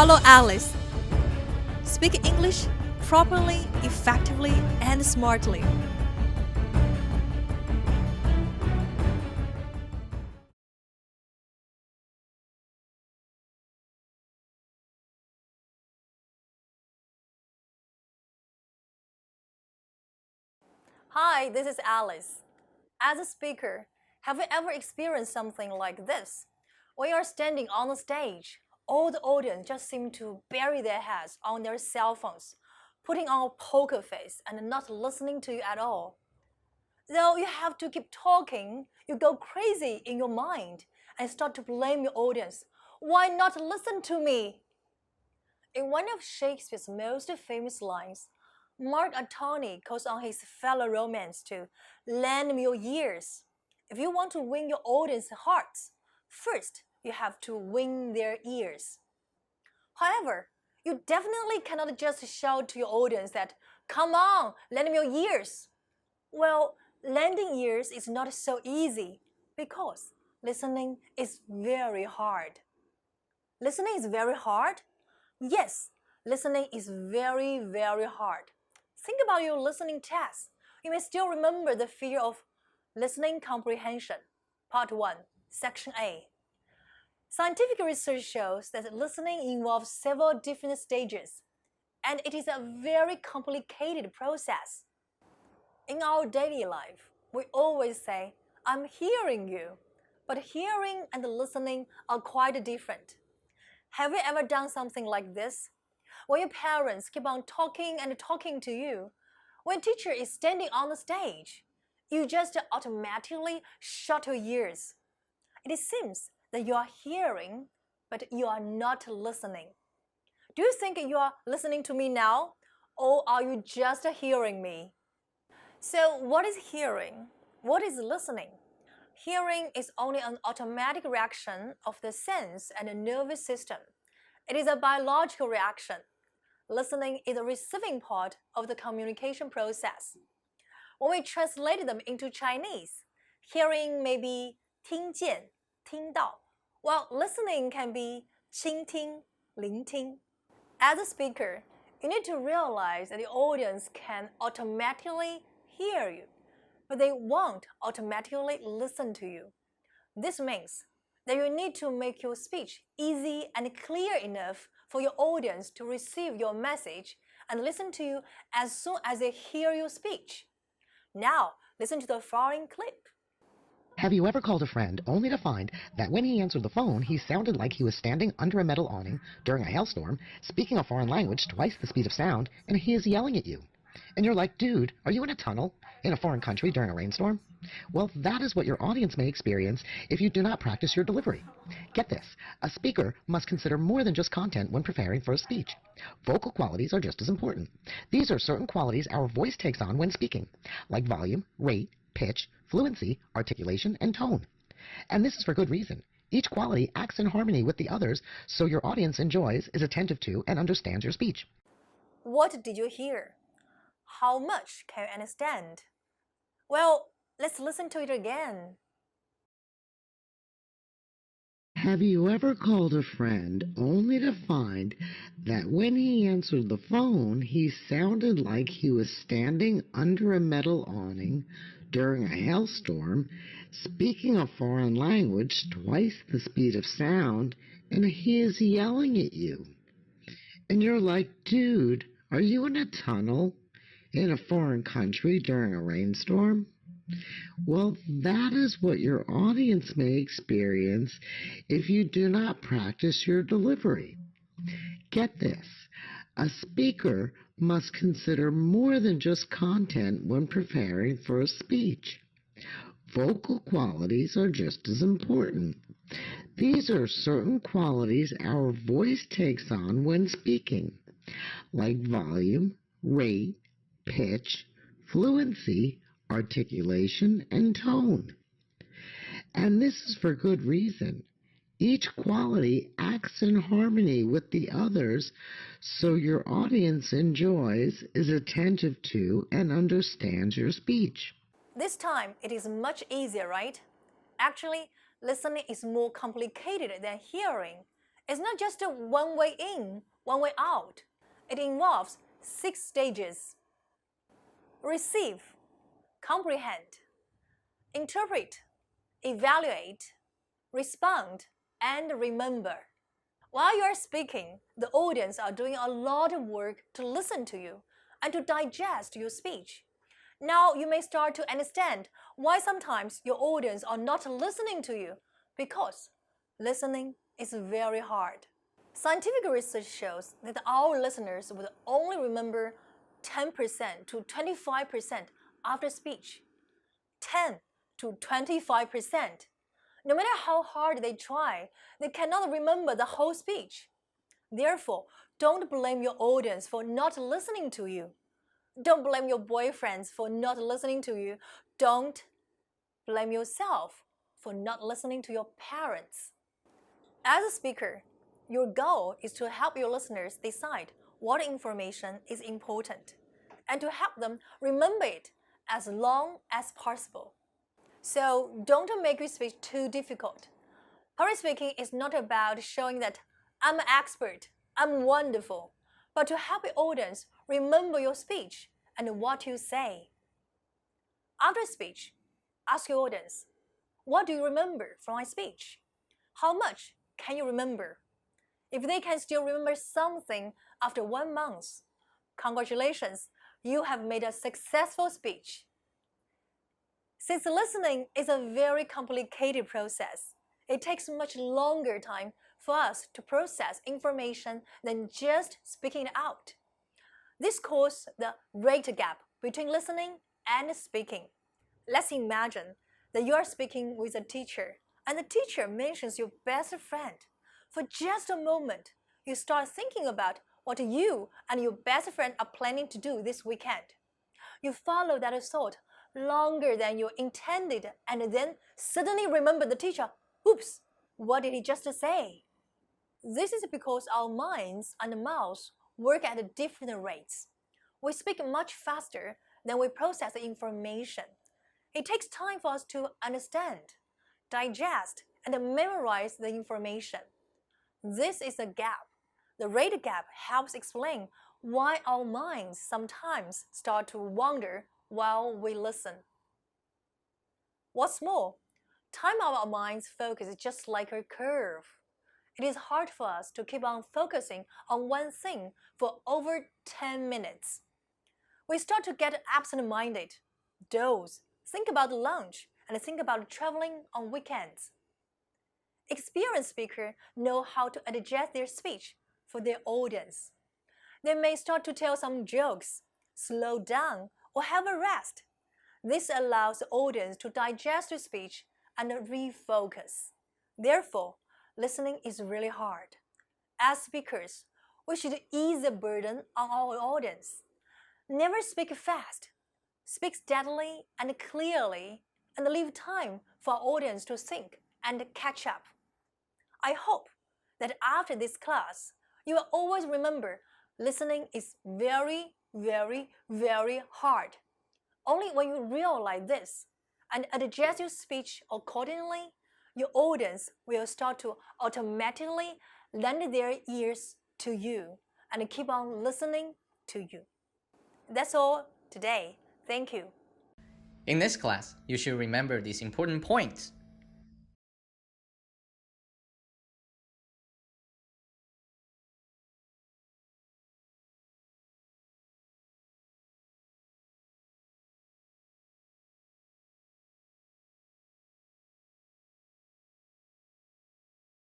Follow Alice. Speak English properly, effectively, and smartly. Hi, this is Alice. As a speaker, have you ever experienced something like this? When you're standing on the stage, all the audience just seem to bury their heads on their cell phones, putting on a poker face and not listening to you at all. Though you have to keep talking, you go crazy in your mind and start to blame your audience. Why not listen to me? In one of Shakespeare's most famous lines, Mark Antony calls on his fellow Romans to lend me your ears. If you want to win your audience's hearts, first you have to win their ears. However, you definitely cannot just shout to your audience that, "Come on, lend me your ears." Well, lending ears is not so easy because listening is very hard. Listening is very hard? Yes, listening is very, very hard. Think about your listening test. You may still remember the fear of listening comprehension. Part 1, Section A. Scientific research shows that listening involves several different stages, and it is a very complicated process. In our daily life, we always say, "I'm hearing you," but hearing and listening are quite different. Have you ever done something like this? When your parents keep on talking and talking to you, when teacher is standing on the stage, you just automatically shut your ears. It seems that you are hearing, but you are not listening. Do you think you are listening to me now, or are you just hearing me? So what is hearing? What is listening? Hearing is only an automatic reaction of the sense and the nervous system. It is a biological reaction. Listening is the receiving part of the communication process. When we translate them into Chinese, hearing may be 听见,听到, while listening can be 倾听,聆听. As a speaker, you need to realize that the audience can automatically hear you, but they won't automatically listen to you. This means that you need to make your speech easy and clear enough for your audience to receive your message and listen to you as soon as they hear your speech. Now, listen to the following clip. Have you ever called a friend only to find that when he answered the phone, he sounded like he was standing under a metal awning during a hailstorm, speaking a foreign language twice the speed of sound, and he is yelling at you? And you're like, "Dude, are you in a tunnel in a foreign country during a rainstorm?" Well, that is what your audience may experience if you do not practice your delivery. Get this, a speaker must consider more than just content when preparing for a speech. Vocal qualities are just as important. These are certain qualities our voice takes on when speaking, like volume, rate, pitch, fluency, articulation, and tone. And this is for good reason. Each quality acts in harmony with the others, so your audience enjoys, is attentive to, and understands your speech. What did you hear? How much can you understand? Well, let's listen to it again. Have you ever called a friend only to find that when he answered the phone, he sounded like he was standing under a metal awning during a hailstorm, speaking a foreign language twice the speed of sound, and he is yelling at you? And you're like, "Dude, are you in a tunnel in a foreign country during a rainstorm?" Well, that is what your audience may experience if you do not practice your delivery. Get this, a speaker must consider more than just content when preparing for a speech. Vocal qualities are just as important. These are certain qualities our voice takes on when speaking, like volume, rate, pitch, fluency, articulation, and tone. And this is for good reason. Each quality acts in harmony with the others, so your audience enjoys, is attentive to, and understands your speech. This time, it is much easier, right? Actually, listening is more complicated than hearing. It's not just a one way in, one way out. It involves 6 stages. Receive, comprehend, interpret, evaluate, respond, and remember. While you are speaking, the audience are doing a lot of work to listen to you and to digest your speech. Now you may start to understand why sometimes your audience are not listening to you, because listening is very hard. Scientific research shows that our listeners would only remember 10% to 25% after speech. 10 to 25%. No matter how hard they try, they cannot remember the whole speech. Therefore, don't blame your audience for not listening to you. Don't blame your boyfriends for not listening to you. Don't blame yourself for not listening to your parents. As a speaker, your goal is to help your listeners decide what information is important and to help them remember it as long as possible. So don't make your speech too difficult. Public speaking is not about showing that I'm an expert, I'm wonderful, but to help your audience remember your speech and what you say. After speech, ask your audience, what do you remember from my speech? How much can you remember? If they can still remember something after 1 month, congratulations, you have made a successful speech. Since listening is a very complicated process, it takes much longer time for us to process information than just speaking it out. This causes the rate gap between listening and speaking. Let's imagine that you are speaking with a teacher and the teacher mentions your best friend. For just a moment, you start thinking about what you and your best friend are planning to do this weekend. You follow that thought longer than you intended and then suddenly remember the teacher. Oops, what did he just say? This is because our minds and mouths work at different rates. We speak much faster than we process the information. It takes time for us to understand, digest, and memorize the information. This is a gap. The rate gap helps explain why our minds sometimes start to wander while we listen. What's more, time of our minds focus is just like a curve. It is hard for us to keep on focusing on one thing for over 10 minutes. We start to get absent-minded, doze, think about lunch, and think about traveling on weekends. Experienced speakers know how to adjust their speech for their audience. They may start to tell some jokes, slow down, or have a rest. This allows the audience to digest the speech and refocus. Therefore, listening is really hard. As speakers, we should ease the burden on our audience. Never speak fast. Speak steadily and clearly, and leave time for our audience to think and catch up. I hope that after this class, you will always remember listening is very, very, very hard. Only when you realize this and adjust your speech accordingly, your audience will start to automatically lend their ears to you and keep on listening to you. That's all today. Thank you. In this class, you should remember these important points.